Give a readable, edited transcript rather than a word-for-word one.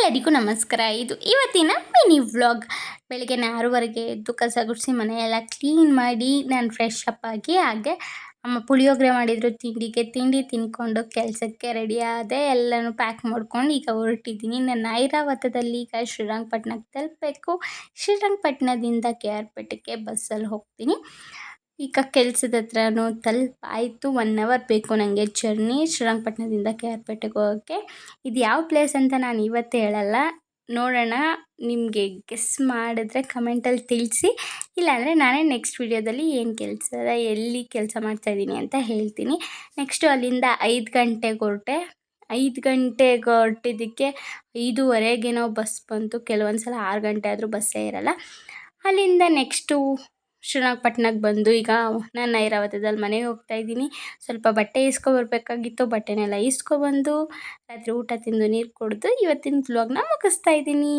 ಎಲ್ಲರಿಗೂ ನಮಸ್ಕಾರ. ಇದು ಇವತ್ತಿನ ಮಿನಿ ವ್ಲಾಗ್. ಬೆಳಗ್ಗೆ 6:30ಗೆ ಎದ್ದು ಕಸ ಗುಡಿಸಿ ಮನೆಯೆಲ್ಲ ಕ್ಲೀನ್ ಮಾಡಿ ನಾನು ಫ್ರೆಶ್ ಅಪ್ ಆಗಿ ಹಾಗೆ ಅಮ್ಮ ಪುಳಿಯೋಗರೆ ಮಾಡಿದ್ರು ತಿಂಡಿಗೆ. ತಿಂಡಿ ತಿನ್ಕೊಂಡು ಕೆಲಸಕ್ಕೆ ರೆಡಿ ಆದೆ. ಎಲ್ಲನೂ ಪ್ಯಾಕ್ ಮಾಡ್ಕೊಂಡು ಈಗ ಹೊರಟಿದ್ದೀನಿ. ನಾನು ಐರಾವತದಲ್ಲಿ ಈಗ ಶ್ರೀರಂಗಪಟ್ಟಣಕ್ಕೆ ತಲುಪಬೇಕು. ಶ್ರೀರಂಗಪಟ್ಟಣದಿಂದ ಕೆ ಆರ್ ಪೇಟೆಗೆ ಬಸ್ಸಲ್ಲಿ ಹೋಗ್ತೀನಿ. ಈಗ ಕೆಲಸದ ಹತ್ರನೂ ತಲುಪಾಯಿತು. 1 ಅವರ್ ಬೇಕು ನನಗೆ ಜರ್ನಿ ಶ್ರೀರಂಗಪಟ್ಟಣದಿಂದ ಕೆ ಆರ್ ಪೇಟೆಗೆ ಹೋಗೋಕ್ಕೆ. ಇದು ಯಾವ ಪ್ಲೇಸ್ ಅಂತ ನಾನು ಇವತ್ತೇ ಹೇಳಲ್ಲ, ನೋಡೋಣ. ನಿಮಗೆ ಗೆಸ್ ಮಾಡಿದ್ರೆ ಕಮೆಂಟಲ್ಲಿ ತಿಳಿಸಿ. ಇಲ್ಲಾಂದರೆ ನಾನೇ ನೆಕ್ಸ್ಟ್ ವಿಡಿಯೋದಲ್ಲಿ ಏನು ಕೆಲಸ ಎಲ್ಲಿ ಕೆಲಸ ಮಾಡ್ತಾಯಿದ್ದೀನಿ ಅಂತ ಹೇಳ್ತೀನಿ. ನೆಕ್ಸ್ಟು ಅಲ್ಲಿಂದ 5 ಗಂಟೆಗೆ ಹೊರಟೆ. 5 ಗಂಟೆಗೆ ಹೊರಟಿದ್ದಕ್ಕೆ 5:15ಗೇನೋ ಬಸ್ ಬಂತು. ಕೆಲವೊಂದು ಸಲ 6 ಗಂಟೆ ಆದರೂ ಬಸ್ಸೇ ಇರಲ್ಲ. ಅಲ್ಲಿಂದ ನೆಕ್ಸ್ಟು ಶ್ರೀರಂಗಪಟ್ಟಣಕ್ಕೆ ಬಂದು ಈಗ ನಾನು ಐರಾವತದಲ್ಲಿ ಮನೆಗೆ ಹೋಗ್ತಾಯಿದ್ದೀನಿ. ಸ್ವಲ್ಪ ಬಟ್ಟೆ ಇಸ್ಕೊಬರ್ಬೇಕಾಗಿತ್ತು. ಬಟ್ಟೆನೆಲ್ಲ ಇಸ್ಕೊಬಂದು ರಾತ್ರಿ ಊಟ ತಿಂದು ನೀರು ಕುಡಿದು ಇವತ್ತಿನ ವ್ಲಾಗ್ನ ಮುಗಿಸ್ತಾ ಇದ್ದೀನಿ.